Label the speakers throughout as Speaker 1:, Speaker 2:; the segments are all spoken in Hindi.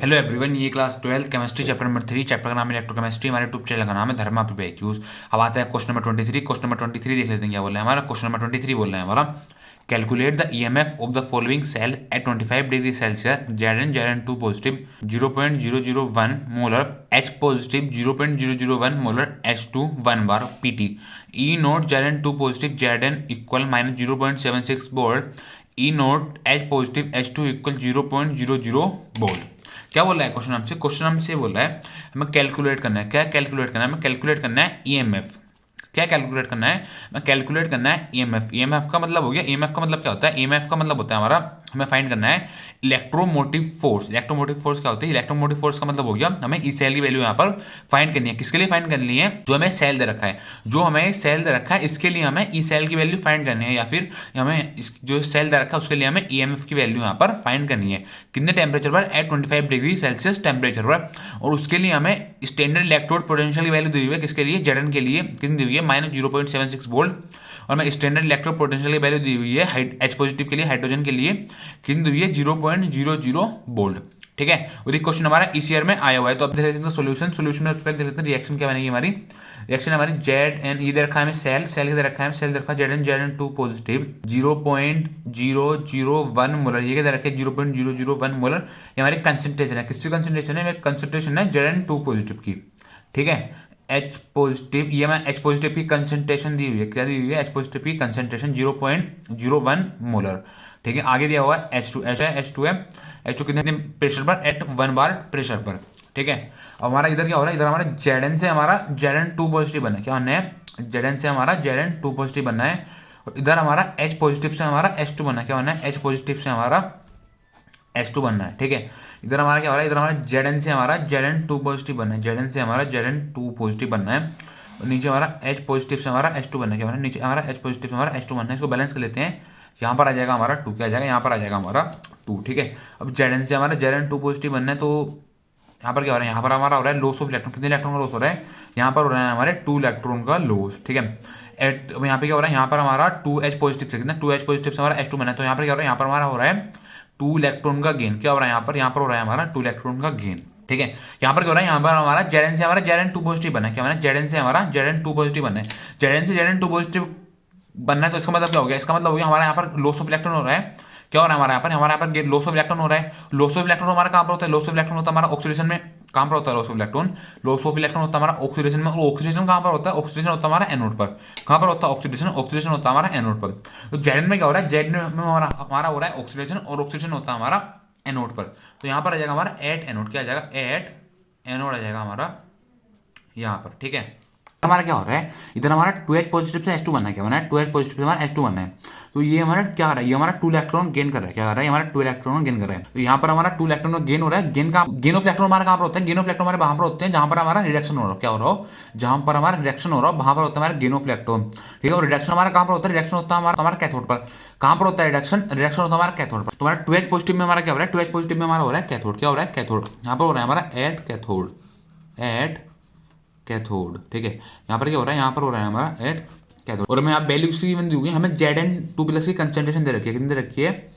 Speaker 1: हेलो एवरीवन, ये class 12 chemistry chapter number 3 chapter का नाम है इलेक्ट्रोकेमिस्ट्री। हमारे यूट्यूब चैनल का नाम है धर्मा प्रीपेक्यूज। अब आता है क्वेश्चन नंबर 23। क्वेश्चन नंबर 23 देख लेते हैं क्या बोल रहा है हमारा। क्वेश्चन नंबर 23 बोल रहा है हमारा, calculate the EMF of the following cell at 25 degree Celsius, Zn two positive 0.001 molar, H positive 0.001 molar, H2 1 bar PT, E naught Zn two positive Zn equal -0.76 volt, E naught H positive H2 equal 0.00 volt. क्या बोल रहा है क्वेश्चन हमसे? क्वेश्चन हमसे बोल रहा है हमें कैलकुलेट करना है। क्या कैलकुलेट करना है? हमें कैलकुलेट करना है ईएमएफ। क्या कैलकुलेट करना है? हमें कैलकुलेट करना है ईएमएफ। ईएमएफ का मतलब हो गया, ईएमएफ का मतलब क्या होता है? ईएमएफ का मतलब होता है हमारा, हमें फाइंड करना है इलेक्ट्रोमोटिव फोर्स। इलेक्ट्रोमोटिव फोर्स क्या होती है? इलेक्ट्रोमोटिव फोर्स का मतलब हो गया हमें ई सेल की वैल्यू यहाँ पर फाइंड करनी है। किसके लिए फाइंड करनी है? जो हमें सेल दे रखा है, जो हमें सेल दे रखा है इसके लिए हमें ई सेल की वैल्यू फाइंड करनी है, या फिर हमें जो सेल दे रखा है उसके लिए हमें ईएमएफ की वैल्यू यहाँ पर फाइंड करनी है। कितने टेम्परेचर पर? एट 25 डिग्री सेल्सियस टेम्परेचर पर। और उसके लिए हमें स्टैंडर्ड इलेक्ट्रोड पोटेंशियल की वैल्यू दी हुई है। किसके लिए? Zn के लिए कितनी दी हुई है? -0.76 वोल्ट। और मैं स्टैंडर्ड इलेक्ट्रोड पोटेंशियल की वैल्यू दी हुई है H पॉजिटिव के लिए, हाइड्रोजन के लिए कितनी दी हुई है? 0.00 वोल्ट। ठीक है, और ये क्वेश्चन हमारा इस ईयर में आया हुआ है। तो अब देख लेते हैं सोल्यूशन। सोल्यूशन में पहले देख लेते हैं रिएक्शन क्या बनेगी हमारी। रिएक्शन हमारी Zn, ये दे रखा है हमें सेल, सेल के दे रखा है सेल दे रखा है Zn टू पॉजिटिव 0.001 मोलर, ये क्या दे रखा है? 0.001 मोलर। ये हमारी कंसंट्रेशन है। किसकी कंसंट्रेशन है? कंसंट्रेशन है Zn टू पॉजिटिव की। ठीक है, H पॉजिटिव, ये मैं H पॉजिटिव की कंसंट्रेशन दी हुई है। क्या दी हुई है? H पॉजिटिव की कंसंट्रेशन 0.01 मोलर। ठीक है, आगे दिया हुआ है H2 है। H2 कितने प्रेशर पर? एट 1 बार प्रेशर पर। ठीक है, अब हमारा इधर क्या हो रहा है? इधर हमारा Zn से हमारा Zn टू पॉजिटिव बनना है। क्या बनना है? Zn से हमारा Zn टू पॉजिटिव बनना है। और इधर हमारा H पॉजिटिव से हमारा H2 बनना है। क्या बनना है? H पॉजिटिव से हमारा H2 बनना है। ठीक है, इधर हमारा क्या हो रहा है? इधर हमारा Zn से हमारा Zn टू पॉजिटिव बनना है। Zn से हमारा Zn टू पॉजिटिव बनना है। और नीचे हमारा H पॉजिटिव से हमारा H2 बनना है। क्या बनना है? नीचे हमारा H पॉजिटिव से हमारा H2 बनना है। इसको बैलेंस कर लेते हैं। यहाँ पर आ जाएगा हमारा 2, क्या आ जाएगा? यहाँ पर आ जाएगा हमारा 2। ठीक है, अब Zn से हमारा Zn टू पॉजिटिव बनना है। तो यहाँ पर क्या हो रहा है? यहाँ पर हमारा हो रहा है लॉस ऑफ इलेक्ट्रॉन। कितने इलेक्ट्रॉन का लॉस हो रहा है? यहाँ पर हो रहा है हमारे 2 इलेक्ट्रॉन का लॉस। ठीक है, यहाँ पे क्या हो रहा है? यहाँ पर हमारा 2H पॉजिटिव से कितना? 2H पॉजिटिव से हमारा H2 बना है। तो यहाँ पर क्या हो रहा है? यहाँ पर हमारा हो रहा है 2 इलेक्ट्रॉन का गेन। क्या हो रहा है यहाँ पर? यहाँ पर हो रहा है हमारा 2 इलेक्ट्रॉन का गेन। ठीक है, यहाँ पर क्या हो रहा है? यहाँ पर हमारा Zn से हमारा Zn टू पॉजिटिव बना है। क्या बना है? Zn से हमारा Zn टू पॉजिटिव बनना है। Zn से Zn टू पॉजिटिव बनना है। तो इसका मतलब क्या हो गया? इसका मतलब हो गया हमारा यहाँ पर लॉस ऑफ इलेक्ट्रॉन हो रहा है। क्या हो रहा है हमारा यहाँ पर? हमारे यहाँ पर लॉस ऑफ इलेक्ट्रॉन हो रहा है। लॉस ऑफ इलेक्ट्रॉन हमारा कहाँ पर होता है? लॉस ऑफ इलेक्ट्रॉन होता है हमारा ऑक्सीडेशन में। कहाँ पर होता है loss of electron? Loss of electron होता है हमारा ऑक्सीडेशन में। और ऑक्सीडेशन कहाँ पर होता है? ऑक्सीडेशन होता है हमारा एनोड पर। कहाँ पर होता है ऑक्सीडेशन? ऑक्सीडेशन होता है हमारा एनोड पर। तो Zn में क्या हो रहा है? Zn में हमारा हो रहा है ऑक्सीडेशन, और ऑक्सीडेशन होता है हमारा एनोड पर। तो यहाँ पर आ जाएगा हमारा एट एनोड। क्या आ जाएगा? एट एनोड आ जाएगा हमारा यहाँ पर। ठीक है, हमारा क्या हो रहा है? इधर हमारा 2H पॉजिटिव से H2 बनना है। क्या बना है? 2H पॉजिटिव से हमारा H2 बनना है। तो ये हमारा क्या कर रहा है? ये हमारा 2 इलेक्ट्रॉन गेन कर रहा है। क्या कर रहा है? हमारा 2 इलेक्ट्रॉन गेन कर रहा है। तो यहाँ पर हमारा 2 इलेक्ट्रॉन गेन हो रहा है। गेन का गेन ऑफ इलेक्ट्रॉन हमारा कहाँ पर होता है? गेन ऑफ इलेक्ट्रॉन हमारे वहां पर होते हैं जहां पर हमारा रिडक्शन हो रहा हो। क्या हो रहा हो? जहां पर हमारा रिडक्शन हो रहा हो वहां पर होता है हमारा गेन ऑफ इलेक्ट्रॉन। ठीक है, और रिडक्शन हमारा कहाँ पर होता है? रिडक्शन होता है हमारा कैथोड पर। कहाँ पर होता है रिडक्शन? रिडक्शन होता है हमारा कैथोड पर। तो हमारा 2H पॉजिटिव में हमारा क्या हो रहा है? 2H पॉजिटिव में हमारा हो रहा है कैथोड। क्या हो रहा है? कैथोड। यहाँ पर हो रहा है हमारा एट कैथोड, एट कैथोड। ठीक है, यहाँ पर क्या हो रहा है? यहाँ पर हो रहा है हमारा एट कैथोड। और हमें आप वैल्यू इसकी दी हुई है। हमें Zn2+ की कंसंट्रेशन दे रखी है। कितनी दे रखी है?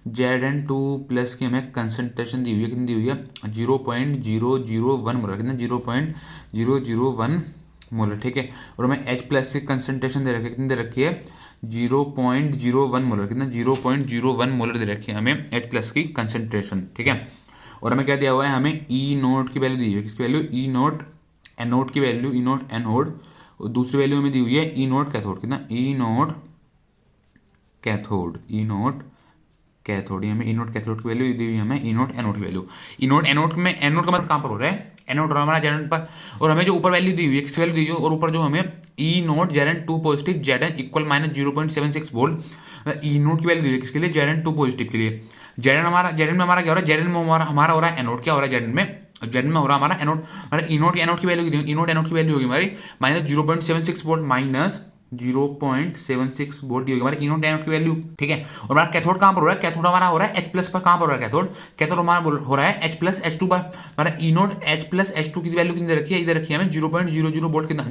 Speaker 1: Zn2+ की हमें कंसंट्रेशन दी हुई है। कितनी दी हुई है? 0.001 मोलर। कितना? 0.001 मोलर। ठीक है, और हमें H+ की कंसंट्रेशन दे रखी है। कितनी दे रखी है? 0.01 मोलर। कितना? 0.01 मोलर दे रखी है हमें H+ की कंसंट्रेशन। ठीक है, और हमें क्या दिया हुआ है? हमें E नोट की वैल्यू दी हुई है। किसकी वैल्यू? E नोट एनोड की वैल्यू, ई नोट एनोड। और दूसरी वैल्यू हमें दी हुई है ई नोट कैथोड। कितना? ई नोट कैथोड, ई नोट कैथोड। हमें ई नोट कैथोड की वैल्यू दी हुई है हमें ई नोट एनोड की वैल्यू। ई नोट एनोड में एनोड का मतलब कहाँ पर हो रहा है? एनोड हो रहा है हमारा Zn पर। और हमें जो ऊपर वैल्यू दी हुई है, किस वैल्यू दी हुई है? और ऊपर जो हमें e naught Zn two positive Zn equal -0.76 volt e naught की वैल्यू दी हुई है। किसके लिए? Zn टू पॉजिटिव के लिए। Zn में हमारा क्या हो रहा है? Zn में हमारा हो रहा है एनोड। क्या हो रहा है Zn में? Zn में हो रहा है हमारा एनोड। हमारा एनोड की वैल्यू एनोड की वैल्यू होगी हमारी -0.76 वोल्ट, -0.76 वोल्ट दी होगी हमारी एनोड की वैल्यू। ठीक है, और हमारा कैथोड कहाँ पर हो रहा है? कैथोड हमारा हो रहा है H+ पर। कहाँ पर हो रहा है कैथोड? कैथोड हमारा हो रहा है H+ H2 पर। हमारा एनोड H+ H2 की वैल्यू कितनी दे रखी है? इधर रखी है हमें 0.00 वोल्ट। कितना?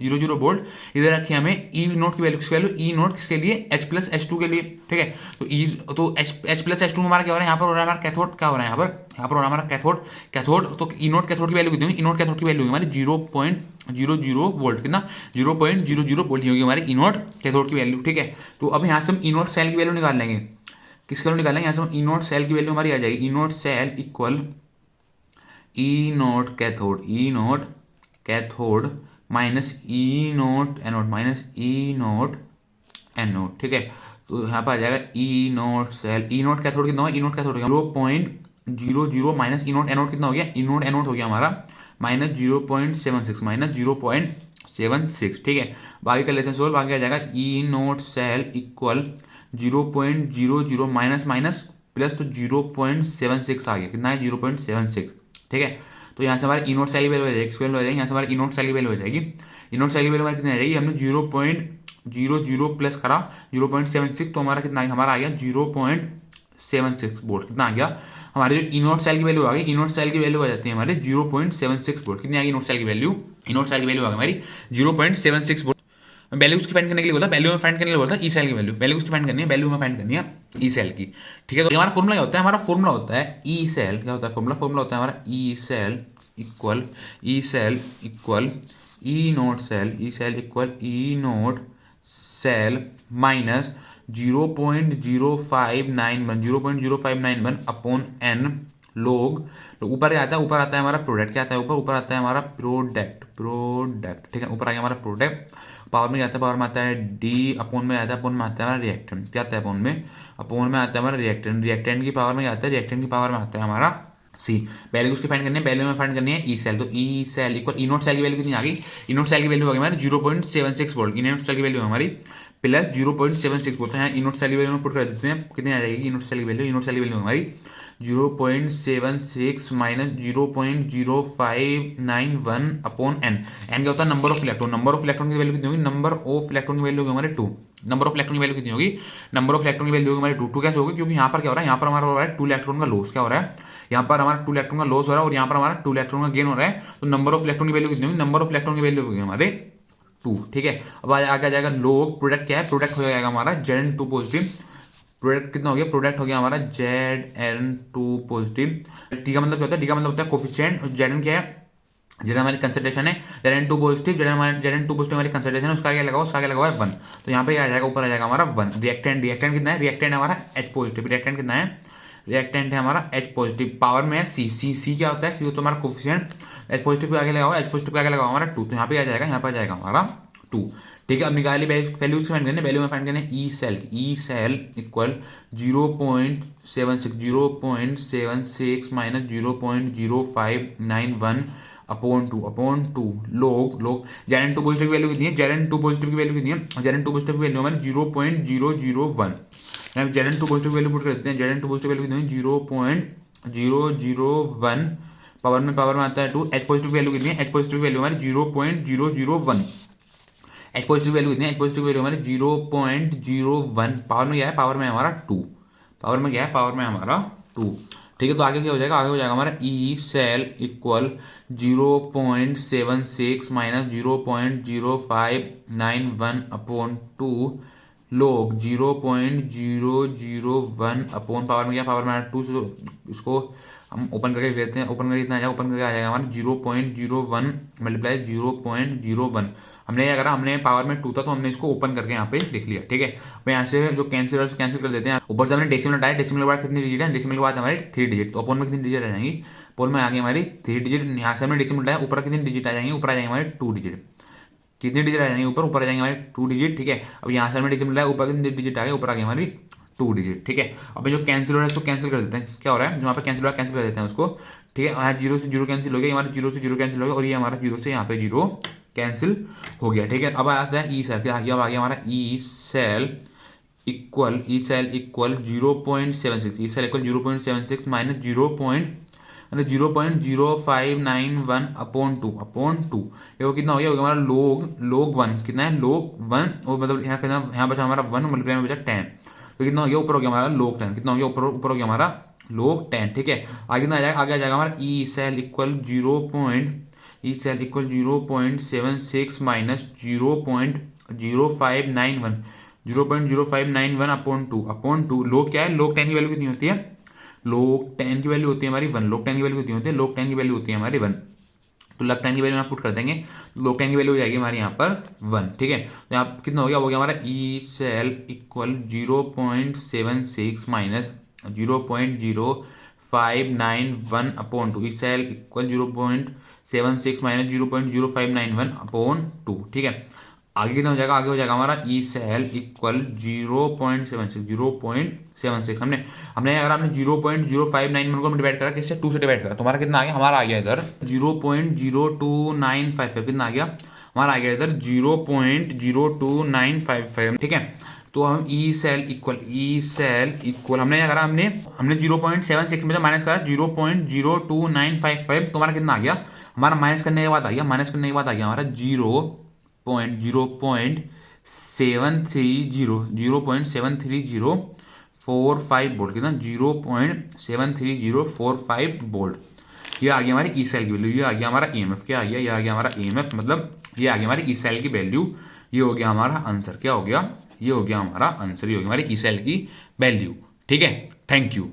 Speaker 1: 00 वोल्ट। इधर रखी हमें ई नोट की वैल्यू, किसकी वैल्यू, ई नोट किसके लिए, H प्लस H2 के लिए, ठीक है। तो ई तो H प्लस H2 में हमारा क्या हो रहा है, यहाँ पर हो रहा है हमारा कैथोड, क्या हो रहा है यहाँ पर हो रहा है हमारा कैथोड। कैथोड तो ई नोट कैथोड की वैल्यू कितनी होगी, ई नोट कैथोड की वैल्यू हमारी 0.00 वोल्ट, कितना 0.00 वोल्ट होगी हमारी ई नोट कैथोड की वैल्यू, ठीक है। तो अब यहाँ से हम ई नोट सेल की वैल्यू निकाल लेंगे, किसकी वैल्यू निकालेंगे, यहाँ से हम ई नोट सेल की वैल्यू हमारी आ जाएगी, ई naught cell equal e note cathode, ई नोट कैथोड माइनस ई नोट एनोड माइनस ई नोट एनोड, ठीक है। तो यहाँ पर आ जाएगा ई नोट सेल, ई नोट कैथोड कितना होगा, ई नोट कैथोड 0.00 माइनस ई नोट एनोड कितना हो गया, ई नोट एनोड हो गया हमारा माइनस 0.76, माइनस 0.76, ठीक है। बाकी कर लेते हैं सोल्व, बाकी आ जाएगा e naught cell equal 0.00 minus minus plus, तो 0.76 आ गया, कितना है 0.76, ठीक है। तो यहाँ से हमारे ई नोट सेल की वैल्यू हो जाएगी, किसकी वैल्यू हो जाएगी, यहाँ से हमारे ई नोट सेल की वैल्यू हो जाएगी, ई नोट सेल की वैल्यू हमारी कितनी आ जाएगी, हमने 0.00 प्लस करा 0.76, तो हमारा कितना आ गया, हमारा आ गया 0.76 वोल्ट, कितना आ गया हमारे जो ई नोट सेल की वैल्यू आ गई, ई नोट सेल की वैल्यू आ जाती है हमारे 0.76 वोल्ट, कितनी आ गई ई नोट सेल की वैल्यू, ई नोट सेल की वैल्यू आ गई हमारी 0.76 वोल्ट। वैल्यूज की फाइंड करने के लिए बोला, वैल्यू में फाइंड करने के लिए बोला था ई सेल की वैल्यू, वैल्यूज की फाइंड करनी है, वैल्यू में फाइंड करनी है ई सेल की, ठीक है। तो हमारा फॉर्मूला क्या होता है, हमारा फॉर्मूला होता है ई सेल, क्या होता है फॉर्मूला, फॉर्मूला होता है हमारा e cell equal e naught cell, e cell equal e naught cell minus 0.0591 upon n log, तो ऊपर आता है, ऊपर आता है हमारा प्रोडक्ट, क्या आता है ऊपर आता है हमारा प्रोडक्ट, ठीक है। ऊपर आ गया हमारा प्रोडक्ट, पावर में क्या आता है, पावर में आता है डी, अपॉन में आता है, अपॉन में आता है हमारा रिएक्टेंट, क्या आता है अपॉन में आता है हमारा रिएक्टेंट, रिएक्टेंट की पावर में क्या आता है, रिएक्टेंट की पावर में आता है हमारा सी। वैल्यू उसकी फाइंड करनी है, वैल्यू में फाइंड करनी है ई सेल, तो ई cell equal e naught cell की वैल्यू कितनी आ गई, ई नोट सेल की वैल्यू हो गई हमारी 0.76 वोल्ट, ई नोट सेल की वैल्यू हमारी प्लस 0.76 वोल्ट है, ई नोट सेल की वैल्यू में पुट कर देते हैं, कितनी आ जाएगी ई नोट सेल की वैल्यू, ई नोट सेल की वैल्यू हमारी 0.76 माइनस 0.0591 अपॉन एन, एन क्या होता है number of electron, number of electron की वैल्यू कितनी होगी, नंबर ऑफ इलेक्ट्रॉन की वैल्यू होगी हमारे 2, नंबर ऑफ इलेक्ट्रॉन की वैल्यू कितनी होगी, नंबर ऑफ इलेक्ट्रॉन की वैल्यू हमारी 2 कैसे होगी, क्योंकि यहाँ पर क्या हो रहा है, यहाँ पर हमारा हो रहा है 2 इलेक्ट्रॉन का लॉस, क्या हो रहा है यहाँ पर हमारा 2 इलेक्ट्रॉन का लॉस हो रहा है, और यहाँ पर हमारा 2 इलेक्ट्रॉन का गेन हो रहा है, तो नंबर ऑफ इलेक्ट्रॉन की वैल्यू कितनी होगी, नंबर ऑफ इलेक्ट्रॉन की वैल्यू होगी हमारे 2, ठीक है। अब आगे आ जाएगा लोग, प्रोडक्ट क्या है, प्रोडक्ट हो जाएगा हमारा Zn2 पॉजिटिव, प्रोडक्ट कितना हो गया, प्रोडक्ट हो गया हमारा Zn2 पॉजिटिव, टी का मतलब क्या होता है, डी का मतलब होता है कोफिशिएंट, Zn क्या है, Zn हमारी कंसंट्रेशन है, Zn2 पॉजिटिव, Zn2 पॉजिटिव हमारी कंसंट्रेशन है, उसका आगे लगा हुआ, उसका आगे लगा हुआ है 1, तो यहाँ पे आ जाएगा, ऊपर आ जाएगा हमारा 1, रिएक्टेंट, रिएक्टेंट कितना है, रिएक्टेंट हमारा H पॉजिटिव, रिएक्टेंट कितना है, रिएक्टेंट है हमारा H पॉजिटिव, पावर में है सी क्या होता है, सी तो हमारा कोफिशिएंट, H पॉजिटिव के आगे लगा हुआ, H पॉजिटिव के आगे लगा हुआ हमारा 2, तो यहाँ पे आ जाएगा, यहाँ पे आ जाएगा हमारा 2, ठीक है। अब निकाली वैल्यूज फाइंड करने, वैल्यू में फाइंड करने e cell equal 0.76 minus 0.0591 upon 2 log Zn2 positive की वैल्यू कितनी है, Zn2 पॉजिटिव की वैल्यू कितनी है, Zn2 पॉजिटिव की वैल्यू हमारी 0.001, Zn2 पॉजिटिव वैल्यू पुट कर देते हैं, Zn2 पॉजिटिव वैल्यू कितनी है 0.001, पावर में आता है 2, H पॉजिटिव वैल्यू कितनी है, H पॉजिटिव वैल्यू हमारी 0.001, H पॉजिटिव वैल्यू कितनी है, H पॉजिटिव वैल्यू हमारी 0.01, पावर में क्या है, पावर में हमारा 2, पावर में क्या है, पावर में हमारा 2, ठीक है। तो आगे क्या हो जाएगा, आगे हो जाएगा हमारा e cell equal 0.76 minus 0.0591 upon 2 log 0.001 upon power में क्या, पावर में 2, इसको हम ओपन करके लेते हैं, ओपन करके इतना आ जाएगा, ओपन करके आ जाएगा हमारा 0.01 मल्टीप्लाई 0.01, हमने क्या करा, हमने पावर में 2 था तो हमने इसको ओपन करके यहाँ पे लिख लिया, ठीक है। अब यहाँ से जो कैंसिल कर देते हैं, ऊपर से हमने डेसिमल हटाया, डेसिमल के बाद कितनी डिजिट है, डेसिमल के बाद हमारी 3 डिजिट, तो अपॉन में कितनी डिजिट आ जाएंगी, अपॉन में आ गई हमारी 3 डिजिट, यहाँ से हमने डेसिमल हटाया, ऊपर कितनी डिजिट आ जाएंगी, ऊपर आ जाएंगे हमारे 2 डिजिट, कितनी डिजिट आ जाएंगे ऊपर आ जाएंगे हमारे 2 डिजिट, ठीक है। अब यहाँ से हमने डिजिट मिला है, ऊपर कितनी डिजिट आ गई, ऊपर आ गई हमारी 2 डिजिट, ठीक है। अब जो कैंसिल हो रहा है उसको कैंसिल कर देते हैं, क्या हो रहा है, जो यहाँ पे कैंसिल हो रहा है कैंसिल कर देते हैं उसको, ठीक है। यहाँ 0 से 0 कैंसिल हो गया, हमारे 0 से 0 कैंसिल हो गया, और ये हमारा 0 से यहाँ पे 0 कैंसिल हो गया, ठीक है। अब आता है ई सेल, क्या आ गया, अब आ गया हमारा e cell equal 0.76, e cell equal 0.76 minus 0.0591 upon 2, ये वो कितना हो गया, हमारा log 1 कितना है, log 1, और मतलब यहाँ कितना, यहाँ बचा हमारा 1 मल्टीप्लाई में बचा 10, तो कितना हो गया, ऊपर हो गया हमारा log 10, कितना हो गया, ऊपर हो गया हमारा log 10, ठीक है। आगे कितना आ जाएगा, आगे आ जाएगा हमारा e cell equal e cell equal 0.76 minus 0.0591 0.0591 upon two. Log क्या है, लोग 10 की वैल्यू कितनी होती है, लोग 10 की वैल्यू होती है हमारी 1, लोग 10 की वैल्यू कितनी होती है, लोग 10 की वैल्यू होती है हमारी 1। तो लग 10 की वैल्यू यहाँ पुट कर देंगे, लोग 10 की वैल्यू हो जाएगी हमारे यहाँ पर 1। ठीक है, तो यहाँ कितना हो गया हमारा e cell equal 0.76 minus 0.0591 upon two. E cell equal 0.76 minus 0.0591 upon two. ठीक है, आगे कितना हो जाएगा, आगे हो जाएगा हमारा ई सेल इक्वल 0.76 हमने हमने अगर हमने 0.0591 को डिवाइड करा किससे, 2 से डिवाइड करा, तुम्हारा कितना आ गया, हमारा आ गया इधर 0.02955। कितना आ गया हमारा, आ गया इधर 0.02955। ठीक है, तो हम ई सेल इक्वल हमने अगर हमने 0.76 में से माइनस करा 0.02955, तुम्हारा कितना आ गया, हमारा माइनस करने के बाद आ गया, हमारा 0.730 वोल्ट, कितना 0.73045 वोल्ट। ये आ गया हमारी ई सेल की वैल्यू, ये आ गया हमारा ईएमएफ, क्या आ गया, ये आ गया हमारा ईएमएफ, मतलब ये आ गया हमारी ई सेल की वैल्यू। ये हो गया हमारा आंसर, क्या हो गया, ये हो गया हमारा आंसर, ये हो गया हमारी ई सेल की वैल्यू। ठीक है, थैंक यू।